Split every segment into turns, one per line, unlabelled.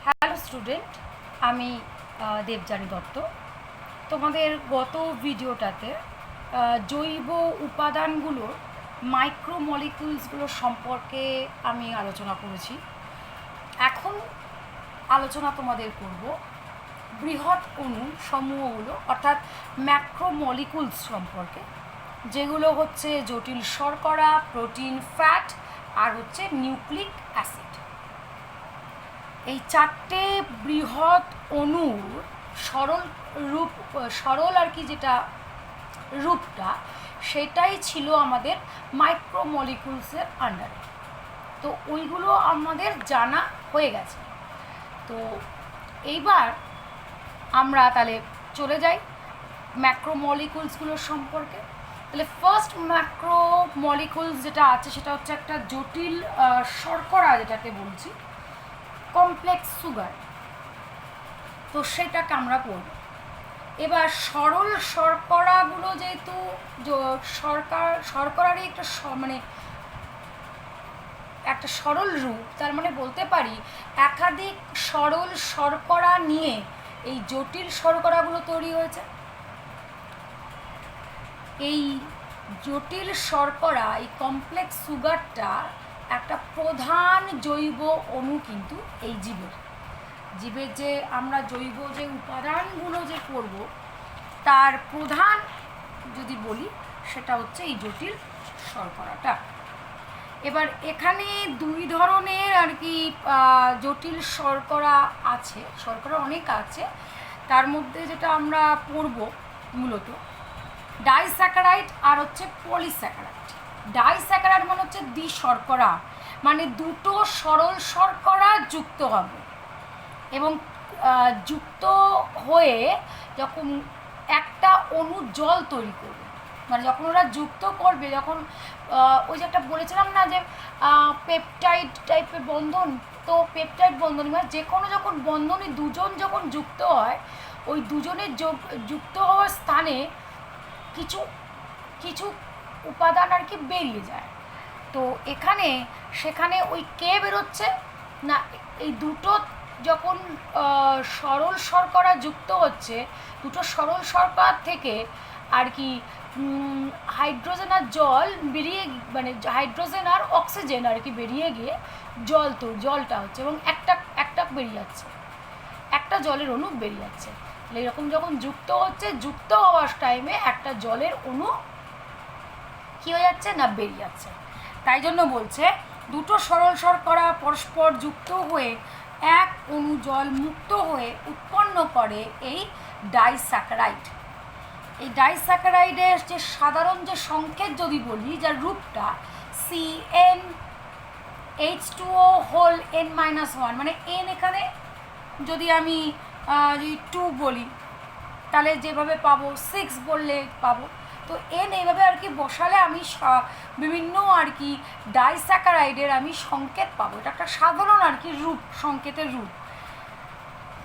Hello student, আমি দেবযানী দত্ত। তোমাদের গত ভিডিওটাতে জৈব উপাদানগুলোর মাইক্রোমলিকিউলসগুলোর সম্পর্কে আমি আলোচনা করেছি। এখন আলোচনা তোমাদের করব বৃহৎ অণু সমূহগুলো অর্থাৎ ম্যাক্রোমলিকিউলস সম্পর্কে, যেগুলো হচ্ছে জটিল শর্করা, প্রোটিন, ফ্যাট আর হচ্ছে নিউক্লিক অ্যাসিড। এই চারটে বৃহৎ অণুর সরল আর কি যেটা রূপটা, সেটাই ছিল আমাদের মাইক্রোমলিকিউলসের আন্ডারে। তো ওইগুলো আমাদের জানা হয়ে গেছে। তো এইবার আমরা তাহলে চলে যাই ম্যাক্রোমলিকিউলসগুলোর সম্পর্কে। তাহলে ফার্স্ট ম্যাক্রোমলিকিউলস যেটা আছে সেটা হচ্ছে একটা জটিল শর্করা, যেটাকে বলছি কমপ্লেক্স সুগার। তো সেটাকে আমরা পড়ব। এবার সরল শর্করাগুলো যেহেতু শর্করারই একটা সরল রূপ, তার মানে বলতে পারি একাধিক সরল শর্করা নিয়ে এই জটিল শর্করাগুলো তৈরি হয়েছে। এই জটিল শর্করা, এই কমপ্লেক্স সুগারটা একটা প্রধান জৈব অণু কিন্তু এই জীবের যে আমরা জৈব যে উপাদানগুলো যে করব তার প্রধান যদি বলি সেটা হচ্ছে এই জটিল শর্করাটা। এবার এখানে দুই ধরনের আর কি জটিল শর্করা আছে, শর্করা অনেক আছে। তার মধ্যে যেটা আমরা পড়ব মূলত ডাইস্যাকারাইড আর হচ্ছে পলিস্যাকারাইড। ডাইস্যাকারাইড মানে হচ্ছে দ্বিশর্করা, মানে দুটো সরল শর্করা যুক্ত হবে এবং যুক্ত হয়ে যখন একটা অণু জল তৈরি করবে, মানে যখন ওরা যুক্ত করবে, যখন ওই যে একটা বলেছিলাম না যে পেপটাইড টাইপের বন্ধন, তো পেপটাইড বন্ধন মানে যে কোনো যখন বন্ধনে দুজন যখন যুক্ত হয়, ওই দুজনের যুক্ত হওয়ার স্থানে কিছু কিছু উপাদান আর কি বেরিয়ে যায়। তো সেখানে ওই কে বেরোচ্ছে না, এই দুটো যখন সরল শর্করা যুক্ত হচ্ছে, দুটো সরল শর্করা থেকে আর কি হাইড্রোজেন আর জল বেরিয়ে, মানে হাইড্রোজেন আর অক্সিজেন আর কি বেরিয়ে গিয়ে জলটা হচ্ছে এবং একটা বেরিয়ে যাচ্ছে, একটা জলের অণু বেরিয়ে যাচ্ছে। এরকম যখন যুক্ত হচ্ছে, যুক্ত হওয়ার টাইমে একটা জলের অণু কী হয়ে যাচ্ছে না, বেরিয়ে যাচ্ছে। তাই জন্য বলছে দুটো সরল শর্করা পরস্পর যুক্ত হয়ে এক অণু জল মুক্ত হয়ে উৎপন্ন করে এই ডাইস্যাকারাইড। এই ডাইস্যাকারাইডের যে সাধারণ যে সংকেত যদি বলি, যার রূপটা CnH2O(N-1), মানে n এখানে যদি আমি 2 বলি তাহলে যেভাবে পাবো, 6 বললে পাবো। তো n এইভাবে আর কি বসালে আমি বিভিন্ন আর কি ডাইস্যাকারাইডের আমি সংকেত পাবো। এটা একটা সাধারণ আর কি রূপ, সংকেতের রূপ।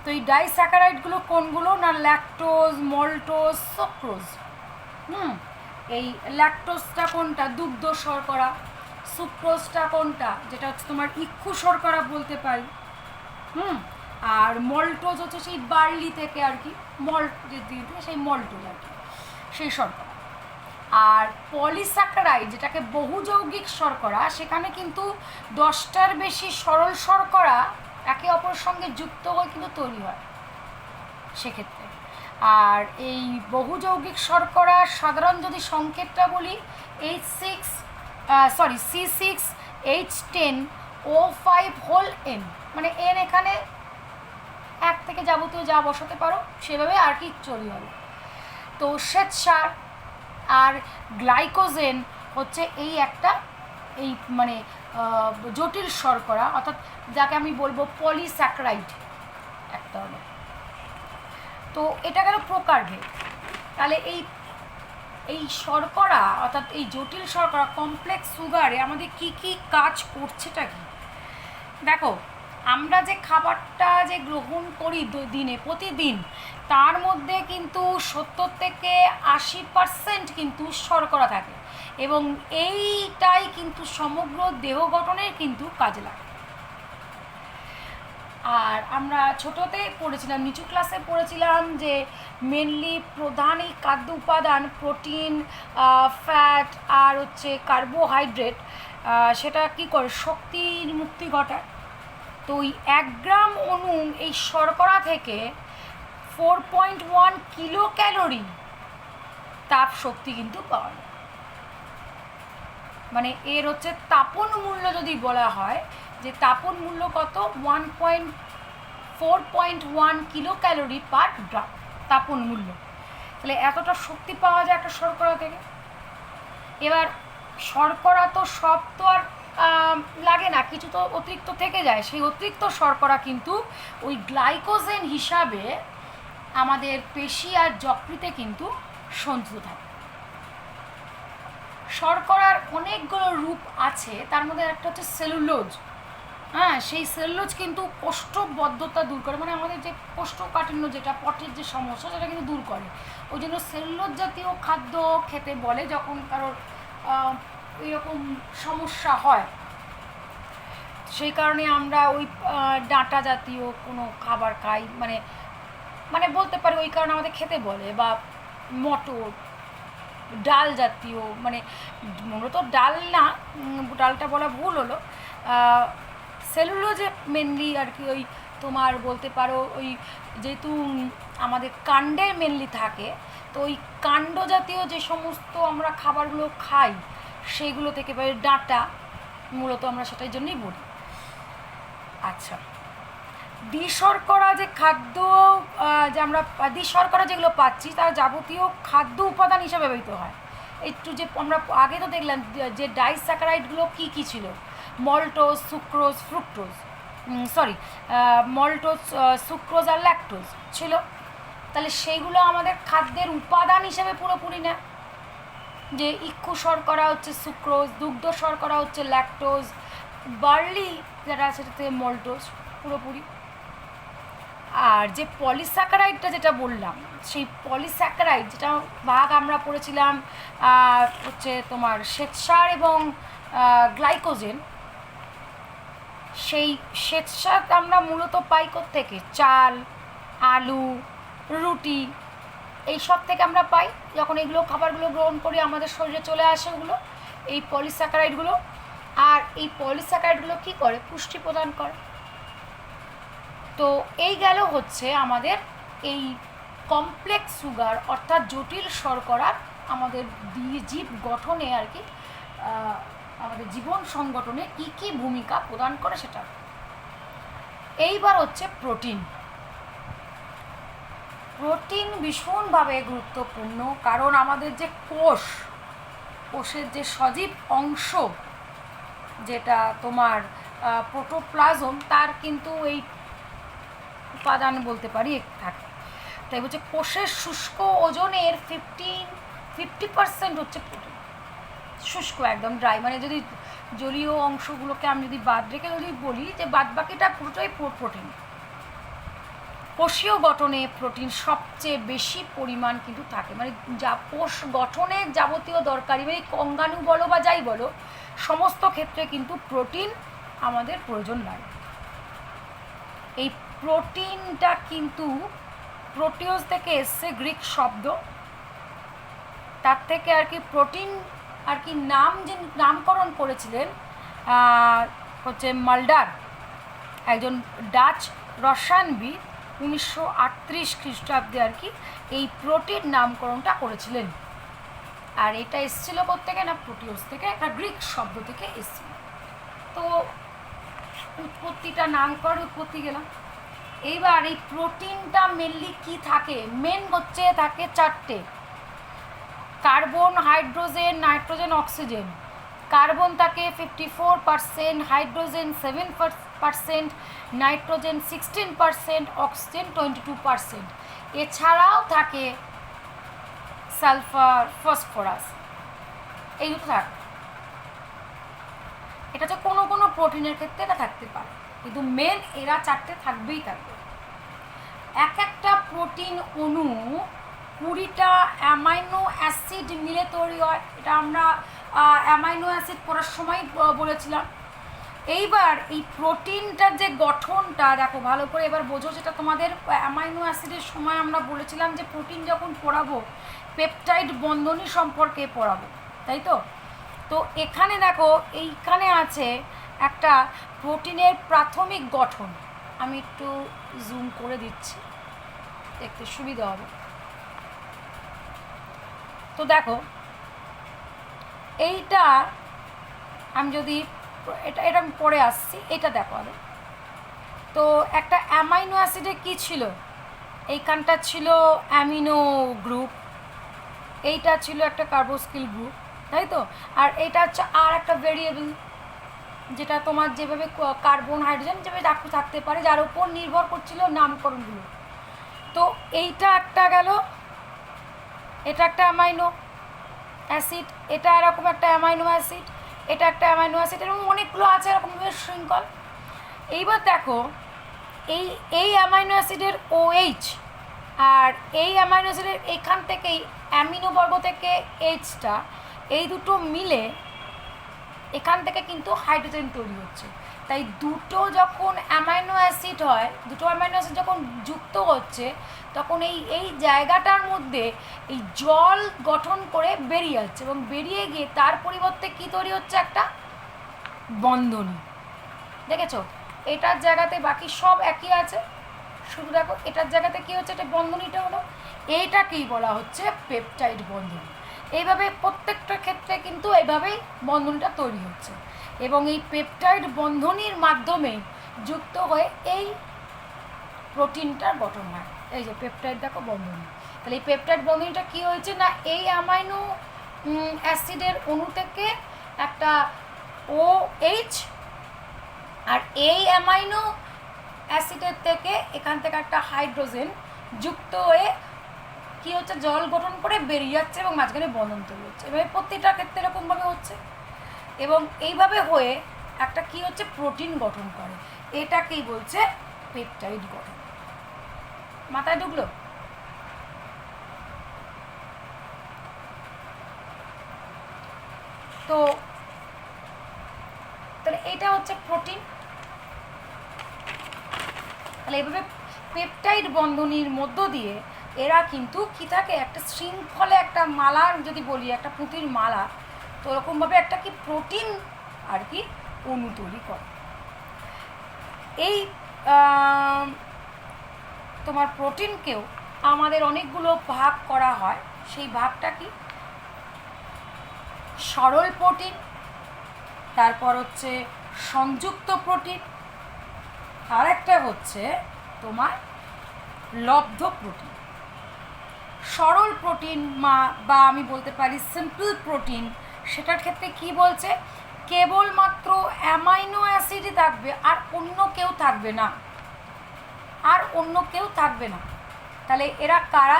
তো এই ডাইস্যাকারাইডগুলো কোনগুলো না, ল্যাকটোজ, মল্টোজ, সুক্রোজ। এই ল্যাকটোজটা কোনটা, দুগ্ধ শর্করা। সুক্রোজটা কোনটা, যেটা হচ্ছে তোমার ইক্ষু শর্করা বলতে পারি। আর মল্টোজ হচ্ছে সেই বার্লি থেকে আর কি মল্ট যে দিয়ে সেই মল্টোজ আর কি, সেই শর্করা। আর পলিস্যাকারাইড যেটাকে বহুযৌগিক শর্করা, সেখানে কিন্তু 10টার বেশি সরল শর্করা একে অপরের সঙ্গে যুক্ত হয়ে কিন্তু তৈরি হয় সেক্ষেত্রে। আর এই বহুযৌগিক শর্করার সাধারণ যদি সংকেতটা বলি, C6H10O5(N), মানে n এখানে এক থেকে যাবতীয় যা বসাতে পারো সেভাবে আর কি চলি হবে। তো শ্বেতসার আর গ্লাইকোজেন হচ্ছে এই মানে জটিল শর্করা, অর্থাৎ যাকে আমি বলবো পলিস্যাকারাইড এক ধরনের। তো এটা গেল প্রকারভেদ। তাহলে এই শর্করা অর্থাৎ এই জটিল শর্করা কমপ্লেক্স সুগারে আমাদের কি কি কাজ করছেটা কি? দেখো, আমরা যে খাবারটা যে গ্রহণ করি প্রতিদিন, তার মধ্যে কিন্তু 70 থেকে 80% কিন্তু শর্করা থাকে এবং এইটাই কিন্তু সমগ্র দেহ গঠনের কিন্তু কাজে লাগে। আর আমরা ছোটোতে পড়েছিলাম, নিচু ক্লাসে পড়েছিলাম যে মেনলি প্রধান এই খাদ্য উপাদান প্রোটিন, ফ্যাট আর হচ্ছে কার্বোহাইড্রেট, সেটা কি করে শক্তির মুক্তি ঘটায়। তো ওই 1 গ্রাম অণু এই শর্করা থেকে 4.1 কিলো ক্যালোরি তাপ শক্তি কিন্তু পাওয়া যায়। মানে এর হচ্ছে তাপন মূল্য যদি বলা হয় যে তাপন মূল্য কত, 4.1 কিলো ক্যালোরি পার গ্রাম তাপন মূল্য। তাহলে এতটা শক্তি পাওয়া যায় একটা শর্করা থেকে। এবার শর্করা তো সব তো আর লাগে না, কিছু তো অতিরিক্ত থেকে যায়। সেই অতিরিক্ত শর্করা কিন্তু ওই গ্লাইকোজেন হিসাবে আমাদের পেশি আর যকৃতে কিন্তু সঞ্চিত থাকে। শর্করার অনেকগুলো রূপ আছে, তার মধ্যে একটা হচ্ছে সেলুলোজ। হ্যাঁ, সেই সেলুলোজ কিন্তু কোষ্ঠবদ্ধতা দূর করে, মানে আমাদের যে কোষ্ঠকাঠিন্য যেটা পটের যে সমস্যা সেটা কিন্তু দূর করে। ওই জন্য সেলুলোজ জাতীয় খাদ্য খেতে বলে যখন কারোর এরকম সমস্যা হয়। সেই কারণে আমরা ওই ডাঁটা জাতীয় কোনো খাবার খাই, মানে মানে বলতে পারি ওই কারণে আমাদের খেতে বলে, বা মটর, ডাল জাতীয়, মানে মূলত ডাল না, ডালটা বলা ভুল হলো, সেলুলোজে মেনলি আর কি ওই তোমার বলতে পারো ওই যেহেতু আমাদের কাণ্ডে মেনলি থাকে, তো ওই কাণ্ড জাতীয় যে সমস্ত আমরা খাবারগুলো খাই সেইগুলো থেকে পাই ডাঁটা, মূলত আমরা সেটার জন্যই বলি। আচ্ছা, দ্বিশর্করা যে খাদ্য যে আমরা দ্বিশর্করা যেগুলো পাচ্ছি তার যাবতীয় খাদ্য উপাদান হিসাবে ব্যবহৃত হয়। একটু যে আমরা আগে তো দেখলাম যে ডাইস্যাকারাইডগুলো কী কী ছিল, maltose, sucrose, fructose, maltose, sucrose আর ল্যাকটোজ ছিল। তাহলে সেইগুলো আমাদের খাদ্যের উপাদান হিসেবে পুরোপুরি না, যে ইক্ষু শর্করা হচ্ছে সুক্রোজ, দুগ্ধ শর্করা হচ্ছে ল্যাকটোজ, বার্লি যেটা সেটাতে মল্টোজ পুরোপুরি। আর যে পলিস্যাকারাইডটা যেটা বললাম, সেই পলিস্যাকারাইড যেটা ভাগ আমরা পড়েছিলাম হচ্ছে তোমার শ্বেতসার এবং গ্লাইকোজেন, সেই শ্বেতসার আমরা মূলত পাই থেকে চাল, আলু, রুটি, এই সব থেকে আমরা পাই। যখন এগুলো খাবারগুলো গ্রহণ করি আমাদের শরীরে চলে আসে ওগুলো, এই পলিস্যাকারাইডগুলো। আর এই পলিস্যাকারাইডগুলো কী করে, পুষ্টি প্রদান করে। তো এই গেল হচ্ছে আমাদের এই কমপ্লেক্স সুগার অর্থাৎ জটিল শর্করার আমাদের জীব গঠনে আর কি, আমাদের জীবন সংগঠনে কী কী ভূমিকা প্রদান করে সেটা। এইবার হচ্ছে প্রোটিন। প্রোটিন ভীষণভাবে গুরুত্বপূর্ণ, কারণ আমাদের যে কোষের যে সজীব অংশ যেটা তোমার প্রোটোপ্লাজম, তার কিন্তু এই উপাদান বলতে পারি থাকে। তাই বলছে কোষের শুষ্ক ওজনের 50% হচ্ছে প্রোটিন। শুষ্ক একদম ড্রাই, মানে যদি জলীয় অংশগুলোকে আমি যদি বাদ রেখে যদি বলি যে বাদ বাকিটা পুরোটাই প্রোটিন। কোষীয় গঠনে প্রোটিন সবচেয়ে বেশি পরিমাণ কিন্তু থাকে, মানে যা কোষ গঠনের যাবতীয় দরকারি, মানে অঙ্গাণু বলো বা যাই বলো, সমস্ত ক্ষেত্রে কিন্তু প্রোটিন আমাদের প্রয়োজন লাগে। এই প্রোটিনটা কিন্তু প্রোটিওস থেকে এসছে, গ্রিক শব্দ, তার থেকে আর কি প্রোটিন আর কি নামকরণ করেছিলেন হচ্ছে মাল্ডার, একজন ডাচ রসায়নবিদ, 1938 খ্রিস্টাব্দে আর কি এই প্রোটিন নামকরণটা করেছিলেন। আর এটা এসেছিল কোত্থেকে না, প্রোটিওস থেকে, একটা গ্রিক শব্দ থেকে এসেছিল। তো উৎপত্তিটা উৎপত্তি গেলাম। এইবার এই প্রোটিনটা মেনলি কি থাকে, মেন হচ্ছে থাকে 4টে: carbon, hydrogen, nitrogen, oxygen. Carbon থাকে 54%, হাইড্রোজেন 7%, নাইট্রোজেন 16%, অক্সিজেন 22%। এছাড়াও থাকে সালফার, ফসফরাস, এইগুলো থাকে। এটা হচ্ছে কোনো কোনো প্রোটিনের ক্ষেত্রে এটা থাকতে পারে, কিন্তু মেন এরা 4টে থাকবেই থাকবে। এক একটা প্রোটিন অণু 20টা অ্যামাইনো অ্যাসিড মিলে তৈরি হয়। এটা আমরা অ্যামাইনো অ্যাসিড পড়ার সময় বলেছিলাম। এইবার এই প্রোটিনটার যে গঠনটা দেখো ভালো করে এবার বোঝো, যেটা তোমাদের অ্যামাইনো অ্যাসিডের সময় আমরা বলেছিলাম যে প্রোটিন যখন পড়াবো পেপটাইড বন্ধনী সম্পর্কে পড়াবো, তাই তো? তো এখানে দেখো এইখানে আছে একটা প্রোটিনের প্রাথমিক গঠন, আমি একটু জুম করে দিচ্ছি দেখতে সুবিধা হবে। তো দেখো এইটা আমি যদি এটা আমি পরে আসছি, এটা দেখো আগে। তো একটা অ্যামাইনো অ্যাসিডে কি ছিল, এইখানটা ছিল অ্যামিনো গ্রুপ, এইটা ছিল একটা কার্বোক্সিল গ্রুপ, তাই তো? আর এইটা হচ্ছে আর একটা ভেরিয়েবল, যেটা তোমার যেভাবে কার্বন হাইড্রোজেন যেভাবে থাকতে পারে, যার উপর নির্ভর করছিল নামকরণগুলো। তো এইটা একটা গেল, এটা একটা অ্যামাইনো অ্যাসিড, এটা এরকম একটা অ্যামাইনো অ্যাসিড, এটা একটা অ্যামাইনো অ্যাসিড, এরকম অনেকগুলো আছে এরকমভাবে শৃঙ্খল। এইবার দেখো এই এই অ্যামাইনো অ্যাসিডের OH আর এই অ্যামাইনো অ্যাসিডের এখান থেকেই অ্যামিনো বর্গ থেকে এইচটা, এই দুটো মিলে এখান থেকে কিন্তু হাইড্রোজেন তৈরি হচ্ছে। তাই দুটো যখন অ্যামাইনো অ্যাসিড হয়, দুটো অ্যামাইনো অ্যাসিড যখন যুক্ত হচ্ছে, তখন এই জায়গাটার মধ্যে এই জল গঠন করে বেরিয়ে যাচ্ছে, এবং বেরিয়ে গিয়ে তার পরিবর্তে কি তৈরি হচ্ছে, একটা বন্ধনী। দেখেছো এটার জায়গাতে বাকি সব একই আছে, শুধু দেখো এটার জায়গাতে কি হচ্ছে, এটা বন্ধনীটা হলো, এইটাকেই বলা হচ্ছে পেপটাইড বন্ধনী। এইভাবে প্রত্যেকটা ক্ষেত্রে কিন্তু এইভাবেই বন্ধনীটা তৈরি হচ্ছে, এবং এই পেপটাইড বন্ধনীর মাধ্যমে যুক্ত হয়ে এই প্রোটিনটার গঠন হয়। এই যে পেপটাইড দেখো বন্ধনী, তাহলে এই পেপটাইড বন্ধনীটা কী হয়েছে না, এই অ্যামাইনো অ্যাসিডের অণু থেকে একটা OH আর এই অ্যামাইনো অ্যাসিডের থেকে এখান থেকে একটা হাইড্রোজেন যুক্ত হয়ে কী হচ্ছে, জল গঠন করে বেরিয়ে যাচ্ছে এবং মাঝখানে বন্ধন তৈরি হচ্ছে। এভাবে প্রতিটা ক্ষেত্রে এরকমভাবে হচ্ছে, এবং এইভাবে হয়ে একটা কি হচ্ছে, প্রোটিন গঠন করে। এটাকেই বলছে পেপটাইড গঠন। মাথায় ঢুকলো? তো তাহলে এটা হচ্ছে প্রোটিন। তাহলে এইভাবে পেপটাইড বন্ধনীর মধ্য দিয়ে এরা কিন্তু কী থাকে, একটা শৃঙ্খলে একটা মালার যদি বলি, একটা পুঁতির মালা, তো ওরকমভাবে একটা কি প্রোটিন আর কি অণু তৈরি করে। এই তোমার প্রোটিনকেও আমাদের অনেকগুলো ভাগ করা হয়। সেই ভাগটা কি, সরল প্রোটিন, তারপর হচ্ছে সংযুক্ত প্রোটিন, আর একটা হচ্ছে তোমার লব্ধ প্রোটিন। সরল প্রোটিন বা আমি বলতে পারি সিম্পল প্রোটিন, সেটার ক্ষেত্রে কি বলছে, কেবলমাত্র অ্যামাইনো অ্যাসিডই থাকবে, আর অন্য কেউ থাকবে না, আর অন্য কেউ থাকবে না। তাহলে এরা কারা,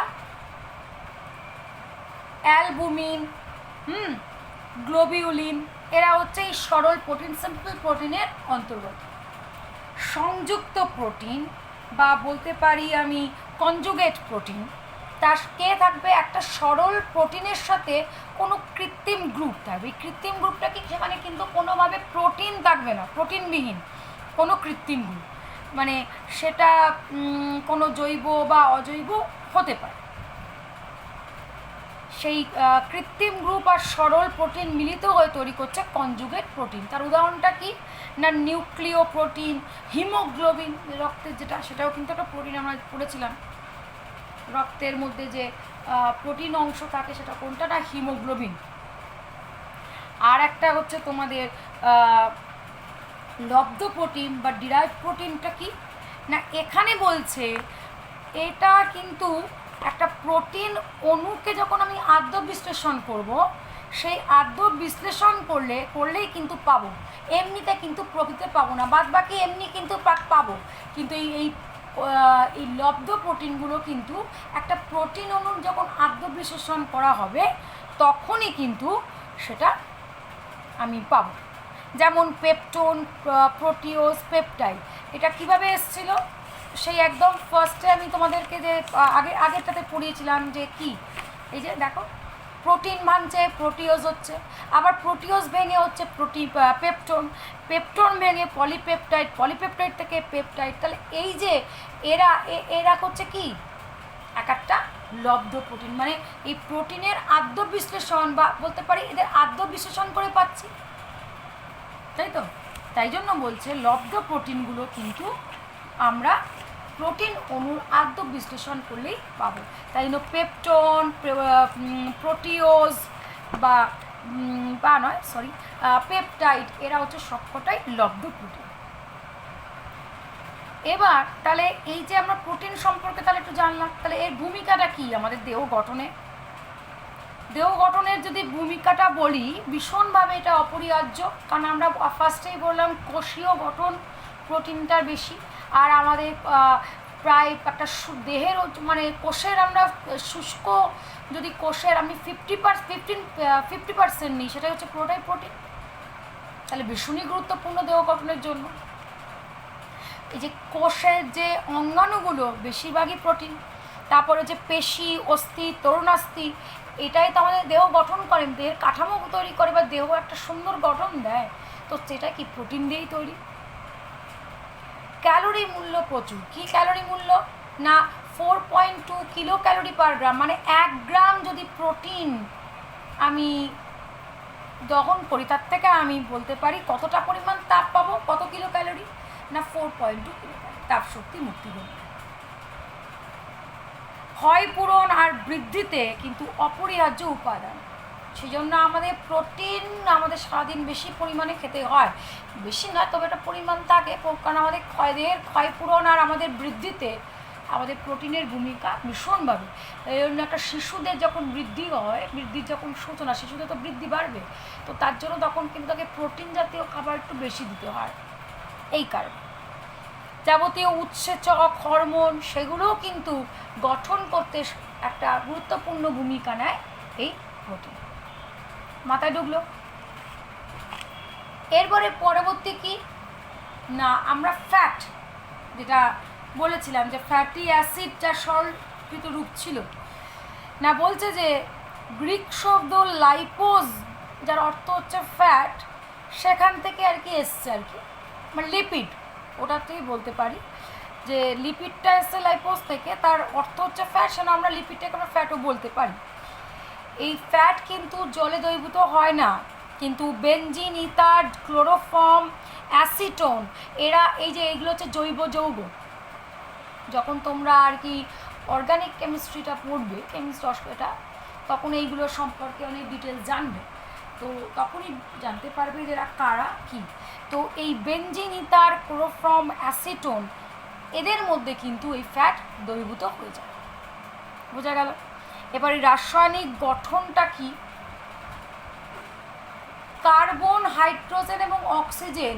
অ্যালবুমিন, গ্লোবিউলিন, এরা হচ্ছে এই সরল প্রোটিন সিম্পল প্রোটিনের অন্তর্গত। সংযুক্ত প্রোটিন বা বলতে পারি আমি কনজুগেট প্রোটিন, তার কে থাকবে, একটা সরল প্রোটিনের সাথে কোনো কৃত্রিম গ্রুপ থাকবে। এই কৃত্রিম গ্রুপটা কি, সেখানে কিন্তু কোনোভাবে প্রোটিন থাকবে না, প্রোটিনবিহীন কোনো কৃত্রিম গ্রুপ, মানে সেটা কোনো জৈব বা অজৈব হতে পারে। সেই কৃত্রিম গ্রুপ আর সরল প্রোটিন মিলিত হয়ে তৈরি করছে কনজুগেট প্রোটিন। তার উদাহরণটা কি না, নিউক্লিয় প্রোটিন, হিমোগ্লোবিন, রক্তের যেটা, সেটাও কিন্তু একটা প্রোটিন, আমরা পড়েছিলাম রক্তের মধ্যে যে প্রোটিন অংশ থাকে সেটা কোনটা না, হিমোগ্লোবিন। আর একটা হচ্ছে তোমাদের লব্ধ প্রোটিন বা ডিরাইভড প্রোটিনটা কি না, এখানে বলছে এটা কিন্তু একটা প্রোটিন অণুকে যখন আমি আদ্য বিশ্লেষণ করব, সেই আদ্য বিশ্লেষণ করলেই কিন্তু পাবো, এমনিতে কিন্তু প্রকৃতিতে পাবো না, বাদ বাকি এমনি কিন্তু পাবো। কিন্তু এই লব্ধ প্রোটিনগুলো কিন্তু একটা প্রোটিন অণুর যখন আদ্য বিশ্লেষণ করা হবে তখনই কিন্তু সেটা আমি পাবো। যেমন পেপটোন, প্রোটিওজ, পেপটাইড, এটা কিভাবে এসেছিল, সেই একদম ফার্স্টে আমি তোমাদেরকে যে আগেরটাতে পড়িয়েছিলাম যে কি, এই যে দেখো প্রোটিন ভাঙছে, প্রোটিওজ হচ্ছে, আবার প্রোটিওজ ভেঙে হচ্ছে পেপটন, পেপটন ভেঙে পলিপেপটাইড, পলিপেপটাইড থেকে পেপটাইড। তাহলে এই যে এরা হচ্ছে কি এক একটা লব্ধ প্রোটিন, মানে এই প্রোটিনের আদ্য বিশ্লেষণ বা বলতে পারি এদের আদ্য বিশ্লেষণ করে পাচ্ছি, তাই তো? তাই জন্য বলছে লব্ধ প্রোটিনগুলো কিন্তু আমরা প্রোটিন অণুর আদ্য বিশ্লেষণ করলেই পাবো। তাই জন্য পেপটন, প্রোটিওজ বা নয় সরি পেপটাইড, এরা হচ্ছে সবকটাই লব্ধ প্রোটিন। এবার তাহলে এই যে আমরা প্রোটিন সম্পর্কে তাহলে একটু জানলাম, তাহলে এর ভূমিকাটা কি আমাদের দেহ গঠনে? দেহ গঠনের যদি ভূমিকাটা বলি, ভীষণভাবে এটা অপরিহার্য। কারণ আমরা ফার্স্টেই বললাম কোষীয় গঠন প্রোটিনটার বেশি, আর আমাদের প্রায় একটা দেহের মানে কোষের আমরা শুষ্ক যদি কোষের আমি 50% নিই, সেটাই হচ্ছে পুরোটাই প্রোটিন। তাহলে ভীষণই গুরুত্বপূর্ণ দেহ গঠনের জন্য। এই যে কোষের যে অঙ্গাণুগুলো বেশিরভাগই প্রোটিন, তারপরে যে পেশি, অস্থি, তরুণাস্থি, এটাই তো আমাদের দেহ গঠন করে, দেহের কাঠামো তৈরি করে বা দেহ একটা সুন্দর গঠন দেয়, তো সেটা কি প্রোটিন দিয়েই তৈরি। ক্যালোরি মূল্য প্রচুর। কি ক্যালোরি মূল্য? না 4.2 কিলো ক্যালোরি পার গ্রাম, মানে 1 গ্রাম যদি প্রোটিন আমি দহন করি, তার থেকে আমি বলতে পারি কতটা পরিমাণ তাপ পাবো, কত কিলো ক্যালোরি, না 4.2 কিলো ক্যালোরি তাপ শক্তি মুক্তি হবে। ক্ষয়পূরণ আর বৃদ্ধিতে কিন্তু অপরিহার্য উপাদান, সেই জন্য আমাদের প্রোটিন আমাদের সারাদিন বেশি পরিমাণে খেতে হয়, বেশি নয় তবে একটা পরিমাণ থাকে, কারণ আমাদের দেহের ক্ষয়পূরণ আর আমাদের বৃদ্ধিতে আমাদের প্রোটিনের ভূমিকা ভীষণভাবে। এই জন্য একটা শিশুদের যখন বৃদ্ধি হয়, বৃদ্ধির যখন সূচনা, শিশুদের তো বৃদ্ধি বাড়বে, তো তার জন্য তখন কিন্তু তাকে প্রোটিন জাতীয় খাবার একটু বেশি দিতে হয়। এই কারণে যাবতীয় উৎসেচক, হরমোন, সেগুলোও কিন্তু গঠন করতে একটা গুরুত্বপূর্ণ ভূমিকা নেয় এই প্রোটিন। মাথায় ঢুকলো? এরপরে পরবর্তী কি না, আমরা ফ্যাট, যেটা বলেছিলাম যে ফ্যাটি অ্যাসিড যা সরলীকৃত রূপ ছিল, না বলছে যে গ্রিক শব্দ লাইপোজ, যার অর্থ হচ্ছে ফ্যাট, সেখান থেকে আর কি এসছে আর কি, মানে লিপিড, ওটাতেই বলতে পারি যে লিপিডটা এসছে লাইপোজ থেকে, তার অর্থ হচ্ছে ফ্যাট, সেটা আমরা লিপিডটাকে আমরা ফ্যাটও বলতে পারি। এই ফ্যাট কিন্তু জলে দ্রবীভূত হয় না, কিন্তু বেনজিন, ইথার, ক্লোরোফর্ম, অ্যাসিটোন, এরা এই যে এইগুলো হচ্ছে জৈব যৌগ। যখন তোমরা আর কি অর্গানিক কেমিস্ট্রিটা পড়বে, এটা, তখন এইগুলো সম্পর্কে অনেক ডিটেলস জানবে, তো তখনই জানতে পারবে যে এরা কারা কী। তো এই বেনজিন, ইথার, ক্লোরোফর্ম, অ্যাসিটোন, এদের মধ্যে কিন্তু এই ফ্যাট দ্রবীভূত হয়ে যায়। বোঝা গেল? এবারে রাসায়নিক গঠনটা কি? কার্বন, হাইড্রোজেন এবং অক্সিজেন,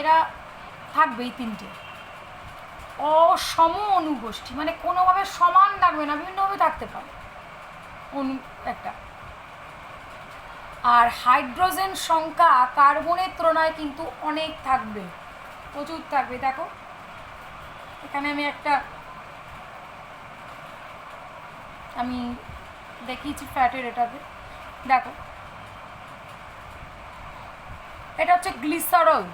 এরা থাকবে এই তিনটে অসম অনুগোষ্ঠী, মানে কোনোভাবে সমান থাকবে না, বিভিন্নভাবে থাকতে পারে অনু একটা। আর হাইড্রোজেন সংখ্যা কার্বনের তুলনায় কিন্তু অনেক থাকবে, প্রচুর থাকবে। দেখো এখানে আমি দেখিয়েছি ফ্যাটের এটাতে, দেখো এটা হচ্ছে গ্লিসারল।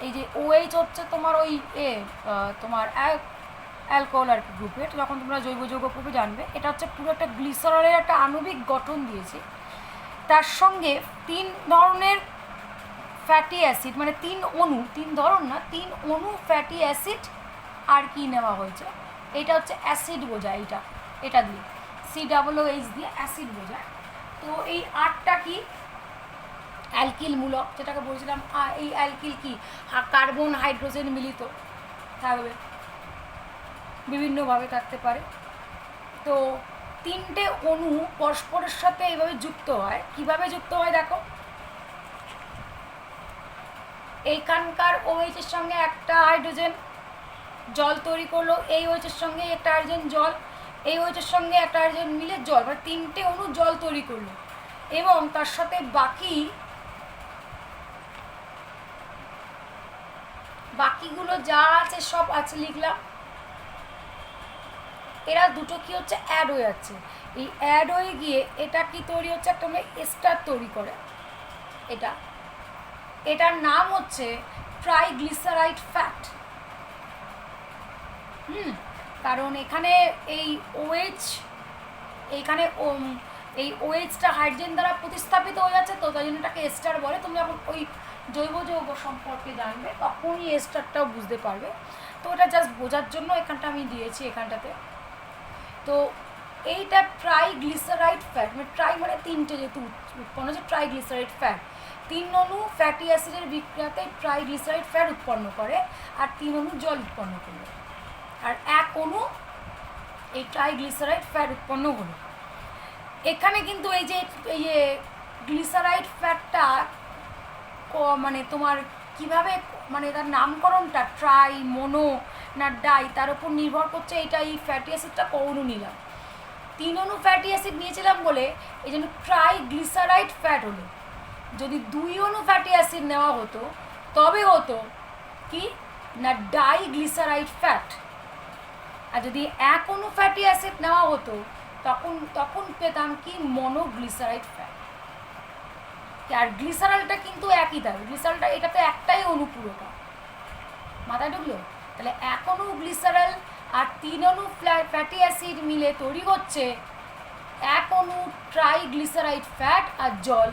এই যে OH হচ্ছে তোমার ওই তোমার অ্যালকোহল আর কি গ্রুপের, যখন তোমরা জৈব যৌগ পড়বে জানবে, এটা হচ্ছে পুরো একটা গ্লিসারলের একটা আণবিক গঠন দিয়েছে। তার সঙ্গে 3 ধরনের ফ্যাটি অ্যাসিড, মানে 3 ধরন না, 3 অণু ফ্যাটি অ্যাসিড আর কি নেওয়া হয়েছে। এটা হচ্ছে অ্যাসিড বোঝায়, এটা দিয়ে COOH দিয়ে অ্যাসিড বোঝায়। তো এই 8টা কি অ্যালকিল মূলক, যেটাকে বলছিলাম, এই অ্যালকিল কি কার্বন, হাইড্রোজেন মিলিত থাকবে, বিভিন্নভাবে থাকতে পারে। তো 3টে অণু পরস্পরের সাথে এইভাবে যুক্ত হয়। কিভাবে যুক্ত হয় দেখো, এইখানকার OH এর সঙ্গে একটা হাইড্রোজেন জল তৈরি করলো, এই OH এর সঙ্গে একটা হাইড্রোজেন জল, এই OH এর সঙ্গে একটা হাইড্রোজেন মিলে জল, মানে 3টে অণু জল তৈরি করলো, এবং তার সাথে বাকিগুলো যা আছে সব আছে লিখলাম। এরা দুটো কি হচ্ছে অ্যাড হয়ে যাচ্ছে, এই অ্যাড হয়ে গিয়ে এটা কি তৈরি হচ্ছে, একটা আমরা এস্টার তৈরি করে, এটার নাম হচ্ছে ট্রাইগ্লিসারাইড ফ্যাট। কারণ এখানে এই OH, এইখানে এই OH-টা হাইড্রোজেন দ্বারা প্রতিস্থাপিত হয়ে যাচ্ছে, তো তাই জন্য এটাকে এস্টার বলে। তুমি যখন ওই জৈব যৌগ সম্পর্কে জানবে তখনই এস্টারটাও বুঝতে পারবে। তো এটা জাস্ট বোঝার জন্য এখানটা আমি দিয়েছি এখানটাতে। তো এইটা ট্রাইগ্লিসারাইড ফ্যাট, মানে ট্রাই মানে তিনটে, যেহেতু উৎপন্ন হচ্ছে ট্রাইগ্লিসারাইড ফ্যাট, 3 অণু ফ্যাটি অ্যাসিডের বিক্রিয়াতে ট্রাইগ্লিসারাইড ফ্যাট উৎপন্ন করে, আর 3 অণু জল উৎপন্ন করবে, আর 1 অণু এই ট্রাইগ্লিসারাইড ফ্যাট উৎপন্ন হলো। এখানে কিন্তু এই যে গ্লিসারাইড ফ্যাটটা মানে তোমার কিভাবে, মানে তার নামকরণটা ট্রাই, মোনো না ডাই, তার উপর নির্ভর করছে এইটা, এই ফ্যাটি অ্যাসিডটা কৌণু নিলাম, 3 অণু ফ্যাটি অ্যাসিড নিয়েছিলাম বলে এই জন্য ট্রাইগ্লিসারাইড ফ্যাট হলো। যদি 2 অণু ফ্যাটি অ্যাসিড নেওয়া হতো তবে হতো কি না ডাইগ্লিসারাইড ফ্যাট, আর যদি 1 অণু ফ্যাটি অ্যাসিড নেওয়া হতো তখন পেতাম কি মনোগ্লিসারাইড ফ্যাট। আর গ্লিসারলটা কিন্তু একই থাকে, গ্লিসারলটা এটাতে একটাই অণু পুরোটা, মাথায় ঢুকলো? তাহলে 1 অণু গ্লিসারল আর 3 অণু ফ্যাটি অ্যাসিড মিলে তৈরি হচ্ছে 1 অণু ট্রাইগ্লিসারাইড ফ্যাট আর জল।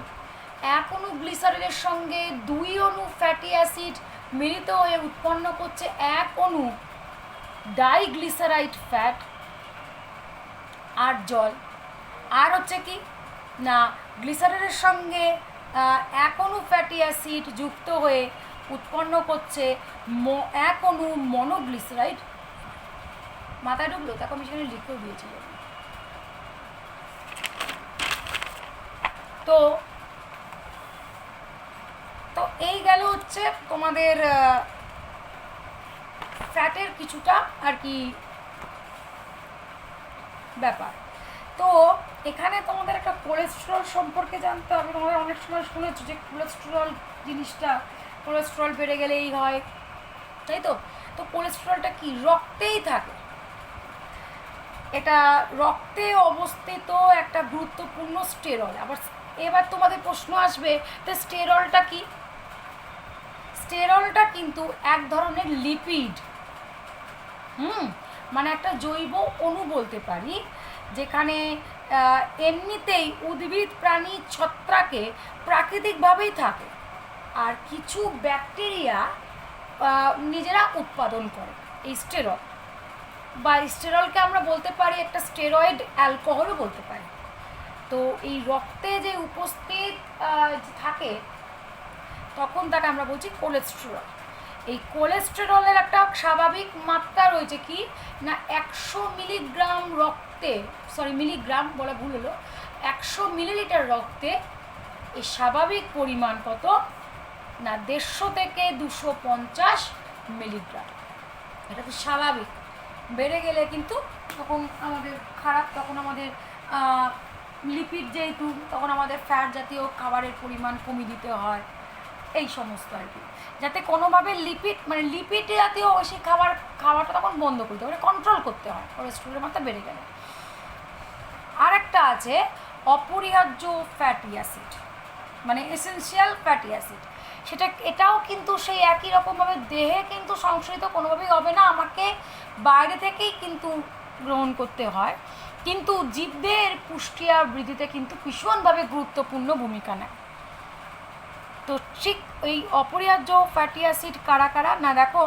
1 অণু গ্লিসারলের সঙ্গে 2 অণু ফ্যাটি অ্যাসিড মিলিত হয়ে উৎপন্ন করছে 1 অণু ডাইগ্লিসারাইড ফ্যাট আর জল। আর হচ্ছে কি না গ্লিসারলের সঙ্গে 1 অণু ফ্যাটি অ্যাসিড যুক্ত হয়ে উৎপন্ন করছে 1 অণু মনোগ্লিসারাইড। মাথায় ঢুকলো? তখন আমি সেখানে লিখেও দিয়েছিল। তো তো এই গেল হচ্ছে তোমাদের ফ্যাটের কিছুটা আর কি ব্যাপার। তো এখানে তোমাদের একটা কোলেস্টেরল সম্পর্কে জানতে হবে। তোমাদের অনেক সময় শুনেছো যে কোলেস্টেরল জিনিসটা, কোলেস্টেরল বেড়ে গেলেই হয়, তাই তো? তো কোলেস্টেরলটা কি রক্তেই থাকে, এটা রক্তে অবস্থিত একটা গুরুত্বপূর্ণ স্টেরল। এবার তোমাদের প্রশ্ন আসবে তো স্টেরলটা কি? স্টেরলটা কিন্তু এক ধরনের লিপিড, মানে একটা জৈব অণু বলতে পারি, যেখানে এমনিতেই উদ্ভিদ প্রাণী ছত্রাকে প্রাকৃতিকভাবেই থাকে, আর কিছু ব্যাকটেরিয়া নিজেরা উৎপাদন করে এই স্টেরল, বা স্টেরলকে আমরা বলতে পারি একটা স্টেরয়েড অ্যালকোহলও বলতে পারি। তো এই রক্তে যে উপস্থিত থাকে তখন তাকে আমরা বলছি কোলেস্টেরল। এই কোলেস্টেরলের একটা স্বাভাবিক মাত্রা রয়েছে কি না 100 মিলিগ্রাম রক্তে, মিলিগ্রাম বলা ভুল হলো, 100 মিলিলিটার রক্তে এই স্বাভাবিক পরিমাণ কত না 150 থেকে 250 মিলিগ্রাম। এটা তো স্বাভাবিক, বেড়ে গেলে কিন্তু তখন আমাদের খারাপ, তখন আমাদের লিপিড যেহেতু, তখন আমাদের ফ্যাট জাতীয় খাবারের পরিমাণ কমিয়ে দিতে হয়, এই সমস্ত আর কি, যাতে কোনোভাবে লিপিড জাতীয় বেশি খাওয়াটা তখন বন্ধ করতে হবে, কন্ট্রোল করতে হয় কোলেস্টেরলের মাত্রা বেড়ে গেলে। আর একটা আছে অপরিহার্য ফ্যাটি অ্যাসিড, মানে এসেনশিয়াল ফ্যাটি অ্যাসিড। এটাও কিন্তু সেই একই রকমভাবে দেহে কিন্তু সংশোধিত কোনোভাবেই হবে না, আমাকে বাইরে থেকেই কিন্তু গ্রহণ করতে হয়, কিন্তু জীবদের পুষ্টি আর বৃদ্ধিতে কিন্তু ভীষণভাবে গুরুত্বপূর্ণ ভূমিকা নেয়। তো ঠিক এই অপরিহার্য ফ্যাটি অ্যাসিড কারা কারা না, দেখো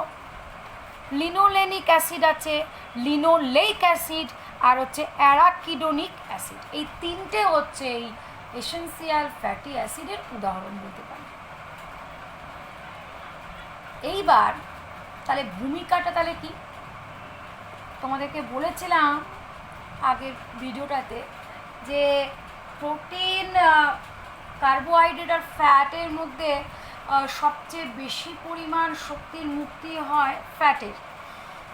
লিনোলেনিক অ্যাসিড আছে, লিনোলেইক অ্যাসিড, আর হচ্ছে অ্যারাকিডোনিক অ্যাসিড। এই তিনটে হচ্ছে এই এসেনশিয়াল ফ্যাটি অ্যাসিডের উদাহরণ বলতে পারি। এইবার তাহলে ভূমিকাটা তাহলে কি তোমাদেরকে বলেছিলাম আগের ভিডিওটাতে যে প্রোটিন, কার্বোহাইড্রেট আর ফ্যাটের মধ্যে সবচেয়ে বেশি পরিমাণ শক্তির মুক্তি হয় ফ্যাটের।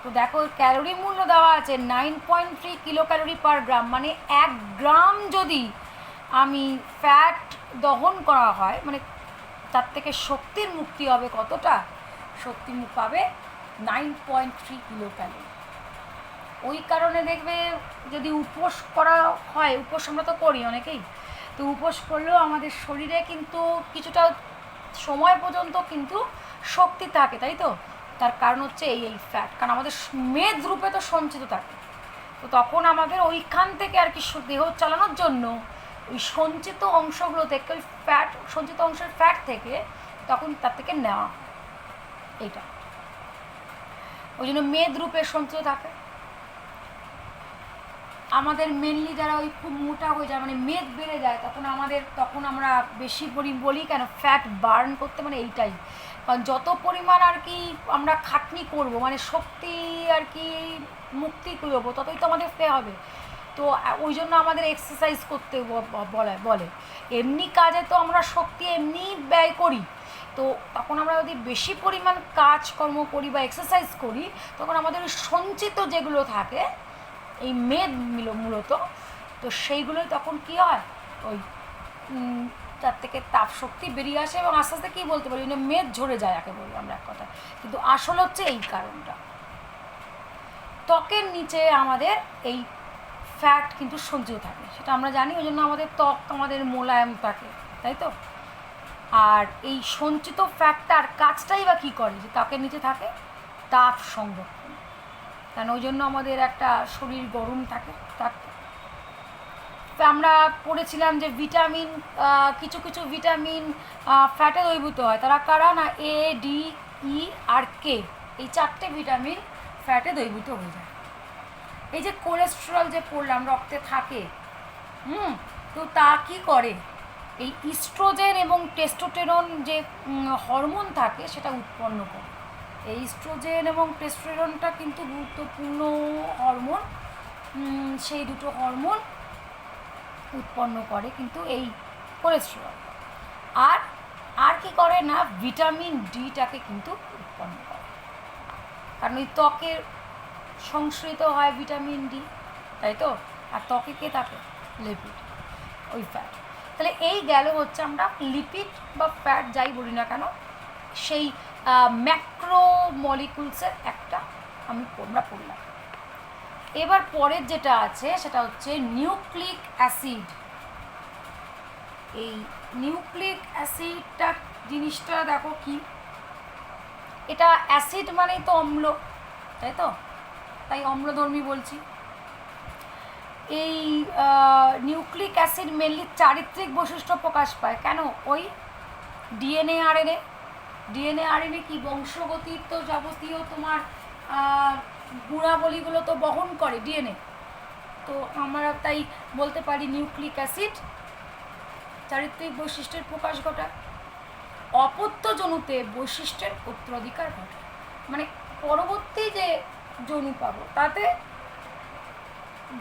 তো দেখো ক্যালোরি মূল্য দেওয়া আছে 9.3 কিলো ক্যালোরি পার গ্রাম, মানে 1 গ্রাম যদি আমি ফ্যাট দহন করা হয়, মানে তার থেকে শক্তির মুক্তি হবে কতটা, শক্তি পাবে 9.3 কিলো ক্যালোরি। ওই কারণে দেখবে যদি উপোস করা হয়, উপোস আমরা তো করি অনেকেই, তো উপোস করলেও আমাদের শরীরে কিন্তু কিছুটা সময় পর্যন্ত কিন্তু শক্তি থাকে, তাই তো? তার কারণ হচ্ছে এই ফ্যাট, কারণ আমাদের মেদ রূপে তো সঞ্চিত থাকে। তো তখন আমাদের ওইখান থেকে আর কি দেহ চালানোর জন্য ওই সঞ্চিত অংশগুলো থেকে, ওই ফ্যাট, সঞ্চিত অংশের ফ্যাট থেকে তখন তার থেকে নেওয়া এইটা, ওই জন্য মেদ রূপে সঞ্চিত থাকে। আমাদের মেনলি যারা ওই খুব মোটা হয়ে যায়, মানে মেদ বেড়ে যায়, তখন আমরা বেশি বলি কেন ফ্যাট বার্ন করতে, মানে এইটাই। কারণ যত পরিমাণ আর কি আমরা খাটনি করব, মানে শক্তি আর কি মুক্তি করবো, ততই তো আমাদের ফে হবে। তো ওই জন্য আমাদের এক্সারসাইজ করতে বলে। এমনি কাজে তো আমরা শক্তি এমনি ব্যয় করি, তো তখন আমরা যদি বেশি পরিমাণ কাজকর্ম করি বা এক্সারসাইজ করি, তখন আমাদের ওই সঞ্চিত যেগুলো থাকে এই মেদ মূলত, তো সেইগুলোই তখন কী হয়, ওই তার থেকে তাপ শক্তি বেরিয়ে আসে এবং আস্তে আস্তে কী বলতে পারি, মেদ ঝরে যায় একে বলি আমরা এক কথা। কিন্তু আসল হচ্ছে এই কারণটা, ত্বকের নিচে আমাদের এই ফ্যাট কিন্তু সঞ্চিত থাকে, সেটা আমরা জানি, ওই জন্য আমাদের ত্বক আমাদের মোলায়েম থাকে, তাই তো? আর এই সঞ্চিত ফ্যাটটার কাজটাই বা কী করে, যে ত্বকের নিচে থাকে তাপ সংরক্ষণ, কারণ ওই জন্য আমাদের একটা শরীর গরম থাকে। তো আমরা পড়েছিলাম যে ভিটামিন, কিছু কিছু ভিটামিন ফ্যাটে দ্রবীভূত হয়, তারা কারা না, এ, ডি, ই আর কে, এই 4টে ভিটামিন ফ্যাটে দ্রবীভূত হয়ে যায়। এই যে কোলেস্টেরল যে পড়লাম রক্তে থাকে, তো তা কি করে, এই ইস্ট্রোজেন এবং টেস্টোস্টেরন যে হরমোন থাকে সেটা উৎপন্ন করে। এই ইস্ট্রোজেন এবং টেস্টোস্টেরনটা কিন্তু গুরুত্বপূর্ণ হরমোন, সেই দুটো হরমোন উৎপন্ন করে কিন্তু এই কোলেস্টেরল। আর কি করে না, ভিটামিন ডিটাকে কিন্তু উৎপন্ন করে, কারণ ওই ত্বকের সংশ্লিষ্ট হয় ভিটামিন ডি, তাই তো? আর ত্বকে কে থাকে, লিপিড, ওই ফ্যাট। তাহলে এই গেল হচ্ছে আমরা লিপিড বা ফ্যাট যাই বলি না কেন, সেই ম্যাক্রো মলিকুলসের একটা আমরা পড়লাম। এবার পরের যেটা আছে সেটা হচ্ছে নিউক্লিক অ্যাসিড। এই নিউক্লিক অ্যাসিডটা জিনিসটা দেখো কি, এটা অ্যাসিড মানেই তো অম্ল, তাই তো? তাই অম্লধর্মী বলছি। এই নিউক্লিক অ্যাসিড মেনলি চারিত্রিক বৈশিষ্ট্য প্রকাশ পায়, কেন, ওই ডিএনএ আরএনএ কি বংশগতির তো যাবতীয় তোমার গুণাবলীগুলো তো বহন করে ডিএনএ, তো আমরা তাই বলতে পারি নিউক্লিক অ্যাসিড চারিত্রিক বৈশিষ্ট্যের প্রকাশ ঘটায়। অপত্য জনুতে বৈশিষ্ট্যের উত্তরাধিকার ঘটায়, মানে পরবর্তী যে জনু পাবো তাতে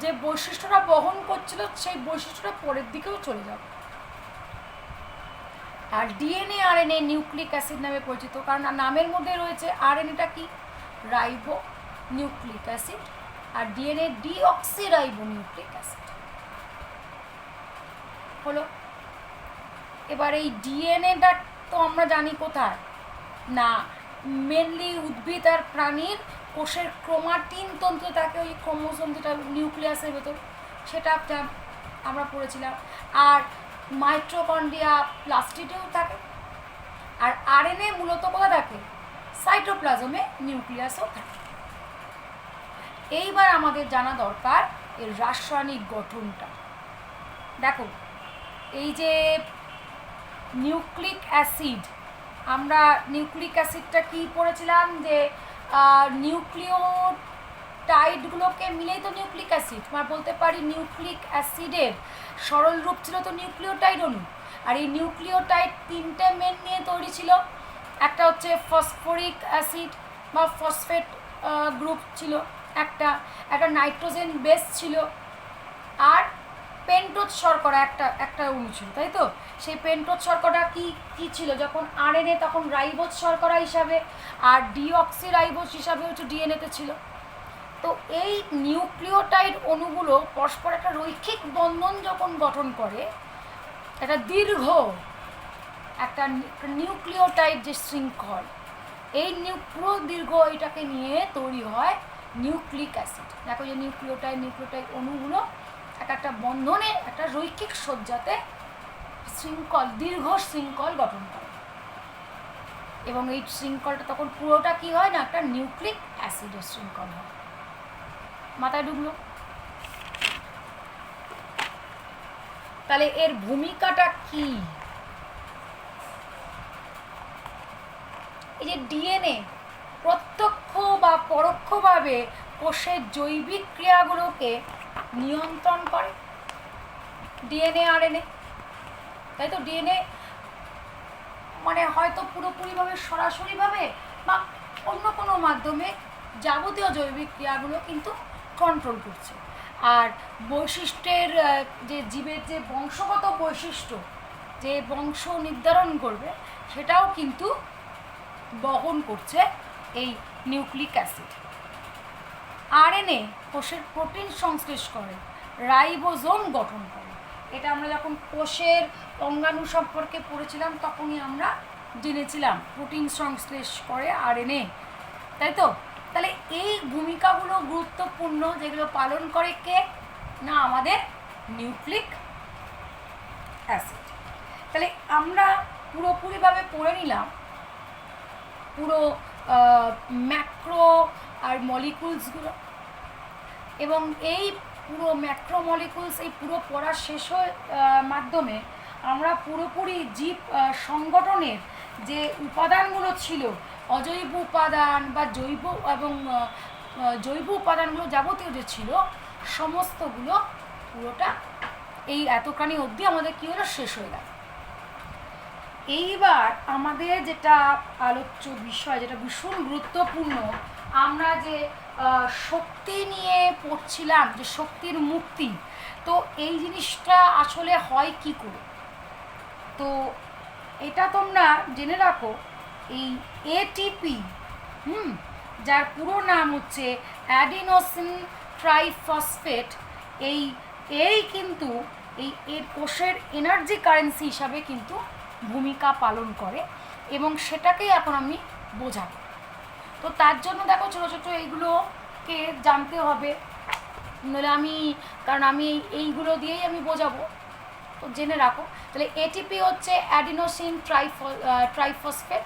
যে বৈশিষ্ট্যটা বহন করছিল সেই বৈশিষ্ট্যটা পরের দিকেও চলে যাবে। আর ডিএনএ আরএনএ নিউক্লিক অ্যাসিড নামে পরিচিত, কারণ নামের মধ্যে রয়েছে, আরএনএটা কি, রাইবো নিউক্লিক অ্যাসিড, আর DNA deoxy ribo nucleic acid হলো। এবার এই ডিএনএটা তো আমরা জানি কোথায় না, মেনলি উদ্ভিদ আর প্রাণীর কোষের ক্রোমাটিন তন্ত্র থাকে, ওই ক্রোমোসোম যেটা নিউক্লিয়াসের ভেতর, সেটা আমরা পড়েছিলাম। আর মাইটোকন্ড্রিয়া প্লাস্টিডেও থাকে। আর আরএনএ মূলত কোথায় থাকে, সাইটোপ্লাজমে, নিউক্লিয়াসও থাকে। এইবার আমাদের জানা দরকার এর রাসায়নিক গঠনটা। দেখো, এই যে নিউক্লিক অ্যাসিড, আমরা নিউক্লিক অ্যাসিডটা কি পড়েছিলাম, যে নিউক্লিওটাইডগুলোকে মিলেই তো নিউক্লিক অ্যাসিড, আমরা বলতে পারি নিউক্লিক অ্যাসিডের সরল রূপ ছিল তো নিউক্লিওটাইড অণু। আর এই নিউক্লিওটাইড 3টে মেন নিয়ে তৈরি ছিল, একটা হচ্ছে ফসফরিক অ্যাসিড বা ফসফেট গ্রুপ ছিল, একটা নাইট্রোজেন বেস ছিল, আর পেন্টোজ শর্করা একটা অণু ছিল, তাই তো? সেই পেন্টোজ শর্করা কি ছিল, যখন আরএনএ তখন রাইবোজ শর্করা হিসাবে, আর ডিঅক্সি রাইবোজ হিসাবে হচ্ছে ডিএনএতে ছিল। তো এই নিউক্লিওটাইড অণুগুলো পরস্পর একটা রৈখিক বন্ধন যখন গঠন করে, একটা দীর্ঘ একটা নিউক্লিওটাইড যে শৃঙ্খল, এই পুরো দীর্ঘ এটাকে নিয়ে তৈরি হয় নিউক্লিক অ্যাসিড। দেখো যে নিউক্লিওটাইড অণুগুলো একটা বন্ধনে একটা রৈখিক সজ্জাতে দীর্ঘ শৃঙ্খল গঠন করে, এবং এই শৃঙ্খলটা তখন পুরোটা কি হয় না, একটা নিউক্লিক অ্যাসিডের শৃঙ্খল হয়। মাথায় ঢুকলো? তাহলে এর ভূমিকাটা কি? এই যে ডিএনএ প্রত্যক্ষ বা পরোক্ষভাবে কোষের জৈবিক ক্রিয়াগুলোকে নিয়ন্ত্রণ করে। ডিএনএ আরএনএ, তাই তো? ডিএনএ মানে হয়তো পুরোপুরিভাবে সরাসরিভাবে বা অন্য কোনো মাধ্যমে যাবতীয় জৈবিক ক্রিয়াগুলো কিন্তু কন্ট্রোল করছে। আর বৈশিষ্ট্যের যে জীবের যে বংশগত বৈশিষ্ট্য, যে বংশ নির্ধারণ করবে, সেটাও কিন্তু বহন করছে এই নিউক্লিক অ্যাসিড। আরএনএ কোষের প্রোটিন সংশ্লেষ করে, রাইবোজোম গঠন করে। এটা আমরা যখন কোষের অঙ্গাণু সম্পর্কে পড়েছিলাম তখনই আমরা জেনেছিলাম প্রোটিন সংশ্লেষ করে আরএনএ, তাই তো? তাহলে এই ভূমিকাগুলো গুরুত্বপূর্ণ, যেগুলো পালন করে কে না, আমাদের নিউক্লিক অ্যাসিড। তাহলে আমরা পুরোপুরিভাবে পড়ে নিলাম পুরো ম্যাক্রো আর মলিকুলসগুলো, এবং এই পুরো ম্যাক্রো মলিকুলস এই পুরো পড়া শেষ মাধ্যমে আমরা পুরোপুরি জীব সংগঠনের যে উপাদানগুলো ছিল, অজৈব উপাদান বা জৈব এবং জৈব উপাদানগুলো যাবতীয় যে ছিল সমস্তগুলো পুরোটা এই এতখানি অবধি আমাদের কী হলো, শেষ হয়ে গেল। এইবার আমাদের যেটা আলোচ্য বিষয়, যেটা ভীষণ গুরুত্বপূর্ণ, আমরা যে শক্তি নিয়ে পড়ছিলাম, যে শক্তির মুক্তি, তো এই জিনিসটা আসলে হয় কি করে? তো এটা তোমরা জেনে রাখো, এই এটিপি, যার পুরো নাম হচ্ছে অ্যাডিনোসিন ট্রাইফসফেট, এই কিন্তু এর কোষের এনার্জি কারেন্সি হিসাবে কিন্তু ভূমিকা পালন করে, এবং সেটাকেই এখন আমি বোঝাবো। তো তার জন্য দেখো ছোটো ছোটো এইগুলোকে জানতে হবে, নইলে কারণ আমি এইগুলো দিয়েই আমি বোঝাবো, তো জেনে রাখো। তাহলে এটিপি হচ্ছে adenosine triphosphate,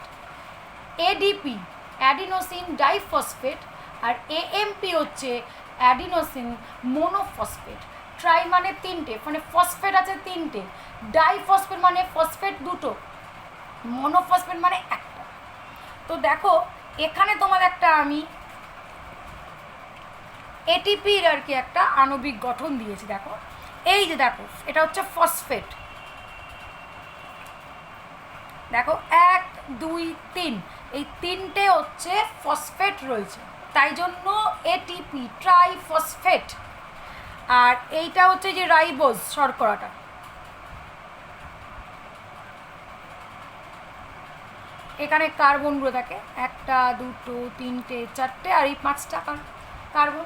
ADP adenosine diphosphate, আর এএমপি হচ্ছে অ্যাডিনোসিন মোনোফসফেট। ট্রাই মানে তিনটে, মানে ফসফেট আছে তিনটে, ডাইফসফেট মানে ফসফেট দুটো, মোনোফসফেট মানে একটা। তো দেখো এখানে তোমার একটা আমি এটিপির আর কি একটা আণবিক গঠন দিয়েছি। দেখো এই যে দেখো, এটা হচ্ছে ফসফেট, দেখো 1 2 3, এই তিনটে হচ্ছে ফসফেট রয়েছে, তাই জন্য এটিপি ট্রাইফসফেট। আর এইটা হচ্ছে যে রাইবোজ শর্করাটা, এখানে কার্বনগুলো থাকে 1 2 3 4, আর এই 5টা কার্বন,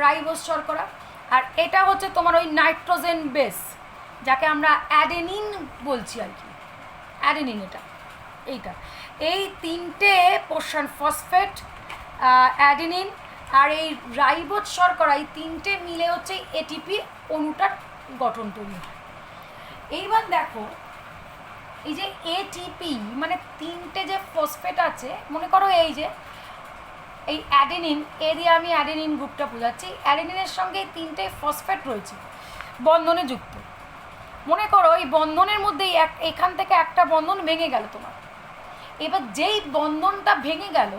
রাইবোজ শর্করা। আর এটা হচ্ছে তোমার ওই নাইট্রোজেন বেস, যাকে আমরা অ্যাডেনিন বলছি আর কি, অ্যাডেনিন এইটা। এই তিনটে পোর্শন, ফসফেট, অ্যাডেনিন আর এই রাইবোজ শর্করা, এই তিনটে মিলে হচ্ছে এটিপি অণুটার গঠন তৈরি হয়। এইবার দেখো এই যে এটিপি মানে তিনটে যে ফসফেট আছে, মনে করো এই যে এই অ্যাডেনিন, এ দিয়ে আমি অ্যাডেনিন গ্রুপটা বোঝাচ্ছি, অ্যাডেনিনের সঙ্গে এই তিনটে ফসফেট রয়েছে বন্ধনে যুক্ত। মনে করো এই বন্ধনের মধ্যেই এখান থেকে একটা বন্ধন ভেঙে গেল তোমার। এবার যেই বন্ধনটা ভেঙে গেল,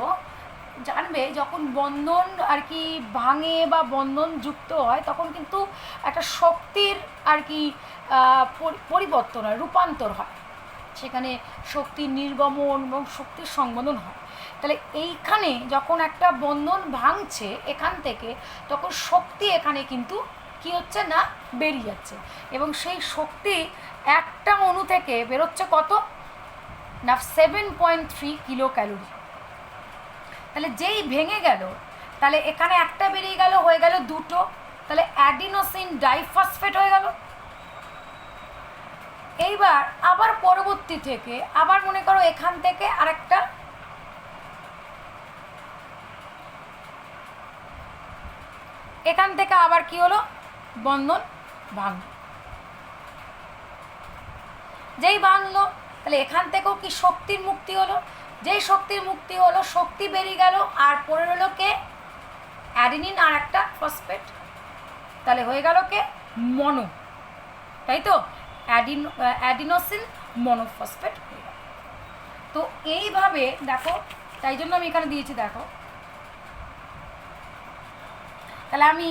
জানবে যখন বন্ধন আর কি ভাঙে বা বন্ধন যুক্ত হয়, তখন কিন্তু একটা শক্তির আর কি পরিবর্তন হয়, রূপান্তর হয়, সেখানে শক্তির নির্গমন এবং শক্তির সংবন্ধন হয়। তাহলে এইখানে যখন একটা বন্ধন ভাঙছে এখান থেকে, তখন শক্তি এখানে কিন্তু কি হচ্ছে না, বেরিয়ে যাচ্ছে, এবং সেই শক্তি একটা অণু থেকে বেরোচ্ছে কত না 7.3 কিলো ক্যালোরি। তাহলে যেই ভেঙে গেল, তাহলে এখানে একটা বেরিয়ে গেল, হয়ে গেল দুটো, তাহলে অ্যাডিনোসিন ডাইফসফেট হয়ে গেল। এইবার আবার পরবর্তী থেকে আবার মনে করো এখান থেকে আরেকটা এখান থেকে আবার কি হলো, বন্ধন ভাঙল। যেই ভাঙলো তাহলে এখান থেকেও কি শক্তির মুক্তি হলো। যেই শক্তির মুক্তি হলো, শক্তি বেরিয়ে গেল, আর পড়ে রইল কে, অ্যাডিনিন আর একটা ফসফেট। তাহলে হয়ে গেল কে, মনো, তাই তো, অ্যাডিনোসিন মনোফসফেট হয়ে গেল। তো এইভাবে দেখো, তাই জন্য আমি এখানে দিয়েছি দেখো। তাহলে আমি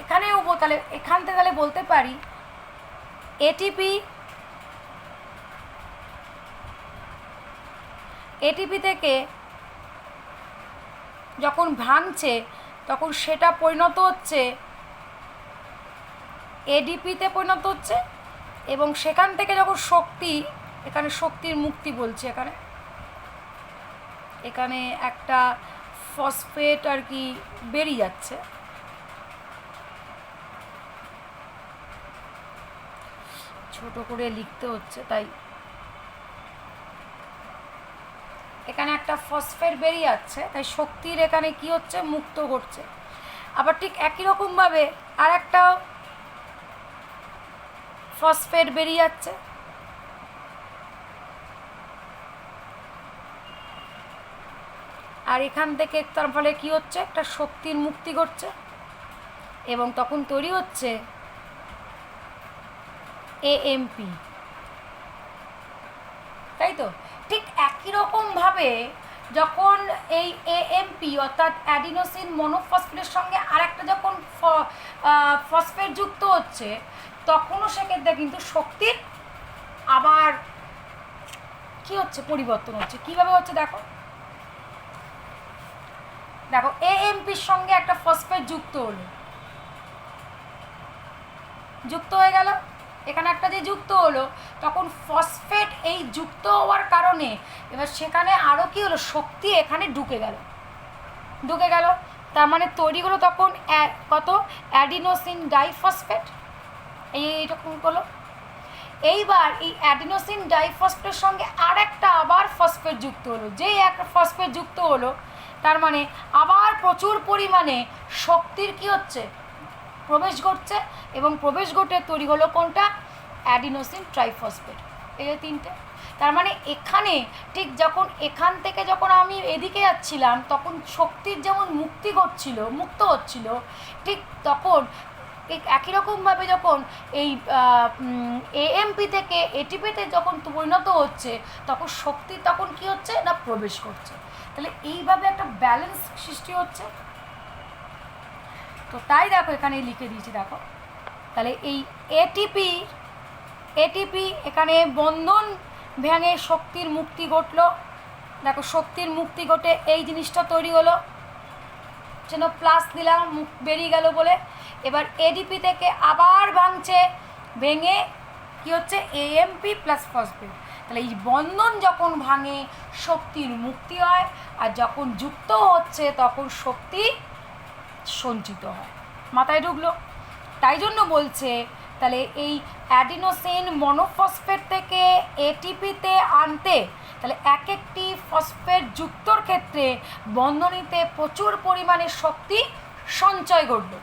এখানেও তাহলে এখান থেকে তাহলে বলতে পারি এটিপি থেকে যখন ভাঙছে তখন সেটা পরিণত হচ্ছে এডিপিতে পরিণত হচ্ছে, এবং সেখান থেকে যখন শক্তি, এখানে শক্তির মুক্তি বলছে, এখানে একটা ফসফেট আর কি বেরিয়ে যাচ্ছে। ছোট করে লিখতে হচ্ছে, তাই এখানে একটা ফসফেট বেরিয়ে যাচ্ছে, তাই শক্তির এখানে কি হচ্ছে, মুক্ত ঘটছে। আবার ঠিক একই রকমভাবে আর একটা ফসফেট বেরিয়ে যাচ্ছে, আর এখান থেকে তার ফলে কি হচ্ছে, একটা শক্তির মুক্তি ঘটছে, এবং তখন তৈরি হচ্ছে এএমপি, তাই তো। ঠিক একই রকমভাবে যখন এই এএমপি অর্থাৎ অ্যাডিনোসিন মনোফসফেটের সঙ্গে আরেকটা যখন ফসফেট যুক্ত হচ্ছে, তখনও সেক্ষেত্রে কিন্তু শক্তির আবার কি হচ্ছে, পরিবর্তন হচ্ছে। কীভাবে হচ্ছে দেখো, দেখো এএমপির সঙ্গে একটা ফসফেট যুক্ত হলো, যুক্ত হয়ে গেল, এখানে একটা যে যুক্ত হলো, তখন ফসফেট এই যুক্ত হওয়ার কারণে এবার সেখানে আরও কি হলো, শক্তি এখানে ঢুকে গেল, তার মানে তৈরি হলো তখন কত, অ্যাডিনোসিন ডাইফসফেট, এইরকম হলো। এইবার এই অ্যাডিনোসিন ডাইফসফেটের সঙ্গে আর একটা আবার ফসফেট যুক্ত হলো, যেই একটা ফসফেট যুক্ত হলো তার মানে আবার প্রচুর পরিমাণে শক্তির কি হচ্ছে, প্রবেশ ঘটছে, এবং প্রবেশ ঘটে তৈরি হলো কোনটা, অ্যাডিনোসিন ট্রাইফসফেট। এই যে তিনটে। তার মানে এখানে ঠিক যখন এখান থেকে যখন আমি এদিকে যাচ্ছিলাম তখন শক্তির যেমন মুক্ত হচ্ছিল, ঠিক তখন একই রকমভাবে যখন এই এএমপি থেকে এটিপিতে যখন পরিণত হচ্ছে, তখন শক্তি তখন কি হচ্ছে না, প্রবেশ করছে। তাহলে এইভাবে একটা ব্যালেন্স সৃষ্টি হচ্ছে। তো তাই দেখো এখানে লিখে দিয়েছি দেখো। তাহলে এই এটিপি এখানে বন্ধন ভেঙে শক্তির মুক্তি ঘটলো, দেখো শক্তির মুক্তি ঘটে এই জিনিসটা তৈরি হলো, যেন প্লাস দিলাম, বেরিয়ে গেল বলে। এবার এডিপি থেকে আবার ভাঙছে, ভেঙে কি হচ্ছে, এএমপি প্লাস ফসফেট। তাহলে এই বন্ধন যখন ভাঙে শক্তির মুক্তি হয়, আর যখন যুক্ত হচ্ছে তখন শক্তি সঞ্চিত হয়। মাথায় ঢুকলো? তাই জন্য বলছে তাহলে এই অ্যাডিনোসিন মনোফসফেট থেকে এটিপিতে আনতে তাহলে এক একটি ফসফেট যুক্তর ক্ষেত্রে বন্ধনীতে প্রচুর পরিমাণে শক্তি সঞ্চয় ঘটল।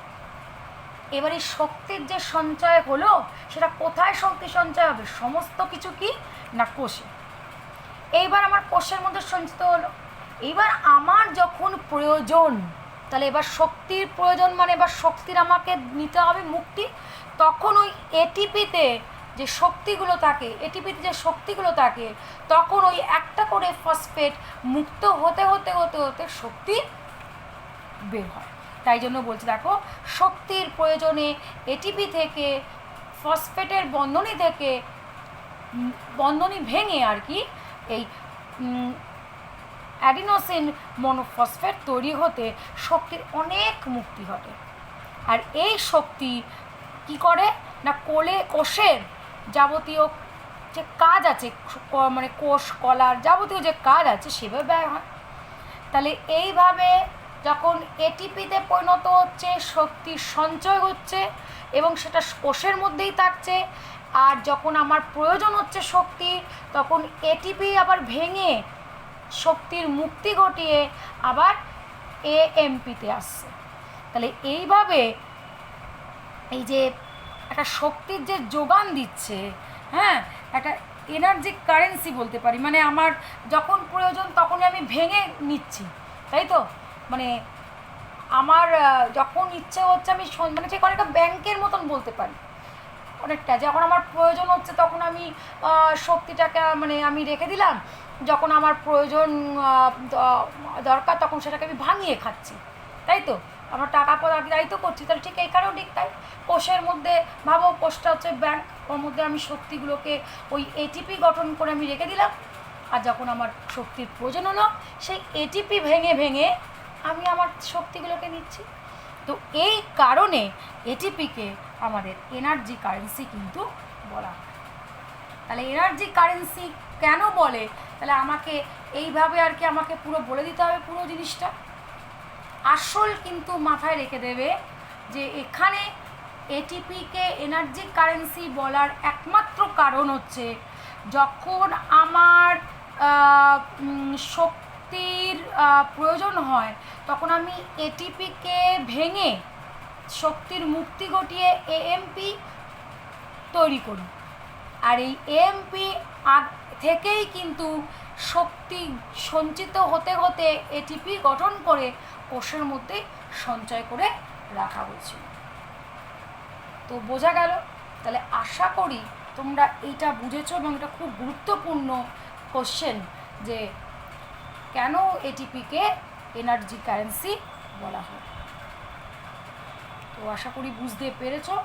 এবার এই শক্তির যে সঞ্চয় হলো সেটা কোথায় শক্তি সঞ্চয় হবে? সমস্ত কিছু কি না কোষে। এইবার আমার কোষের মধ্যে সঞ্চিত হলো। এইবার আমার যখন প্রয়োজন, তাহলে এবার শক্তির প্রয়োজন মানে এবার শক্তির আমাকে নিতে হবে মুক্তি। তখন ওই এটিপিতে যে শক্তিগুলো থাকে, তখন ওই একটা করে ফসফেট মুক্ত হতে হতে হতে হতে শক্তি বের হয়। তাই জন্য বলছি দেখো, শক্তির প্রয়োজনে এটিপি থেকে ফসফেটের বন্ধনী ভেঙে আর কি এই অ্যাডিনোসিন মনোফসফেট তৈরি হতে শক্তির অনেক মুক্তি ঘটে। আর এই শক্তি কি করে না, কোষের যাবতীয় যে কাজ আছে, মানে কোষ কলার যাবতীয় যে কাজ আছে সেভাবে ব্যয় হয়। তাহলে এইভাবে যখন এটিপিতে পরিণত হচ্ছে, শক্তির সঞ্চয় হচ্ছে এবং সেটা কোষের মধ্যেই থাকছে। আর যখন আমার প্রয়োজন হচ্ছে শক্তি, তখন এটিপি আবার ভেঙে শক্তির মুক্তি ঘটিয়ে আবার এএমপিতে আসছে। তাহলে এইভাবে এই যে একটা শক্তির যে যোগান দিচ্ছে, হ্যাঁ, একটা এনার্জি কারেন্সি বলতে পারি, মানে আমার যখন প্রয়োজন তখনই আমি ভেঙে নিচ্ছি, তাই তো? মানে আমার যখন ইচ্ছে হচ্ছে আমি মানে ঠিক অনেকটা ব্যাংকের মতন বলতে পারি, অনেকটা যখন আমার প্রয়োজন হচ্ছে তখন আমি শক্তিটাকে মানে আমি রেখে দিলাম, যখন আমার প্রয়োজন দরকার তখন সেটাকে আমি ভাঙিয়ে খাচ্ছি, তাই তো? আমার টাকা পয়সা দায়িত্ব করছি, তাহলে ঠিক এইখানেও ঠিক তাই। কোষের মধ্যে ভাবো, কোষটা হচ্ছে ব্যাংক, ওর মধ্যে আমি শক্তিগুলোকে ওই এটিপি গঠন করে আমি রেখে দিলাম, আর যখন আমার শক্তির প্রয়োজন হলো সেই এটিপি ভেঙে ভেঙে আমি আমার শক্তিগুলোকে নিচ্ছি। তো এই কারণে এটিপিকে আমাদের এনার্জি কারেন্সি কিন্তু বলা হয়। তাহলে এনার্জি কারেন্সি কেন বলে, তাহলে আমাকে এইভাবে আর কি আমাকে পুরো বলে দিতে হবে পুরো জিনিসটা। আসল কিন্তু মাথায় রেখে দেবে যে এখানে এটিপিকে এনার্জি কারেন্সি বলার একমাত্র কারণ হচ্ছে যখন আমার শক্তির প্রয়োজন হয় তখন আমি এটিপিকে ভেঙে শক্তির মুক্তি ঘটিয়ে এএমপি তৈরি করি, আর এই এএমপি থেকেই কিন্তু শক্তি সঞ্চিত হতে হতে এটিপি গঠন করে কোষের মধ্যে সঞ্চয় করে রাখা হয়েছিল। তো বোঝা গেল? তাহলে আশা করি তোমরা এইটা বুঝেছো, এবং এটা খুব গুরুত্বপূর্ণ কোশ্চেন যে কেন এটিপিকে এনার্জি কারেন্সি বলা হয়। তো আশা করি বুঝতে পেরেছো।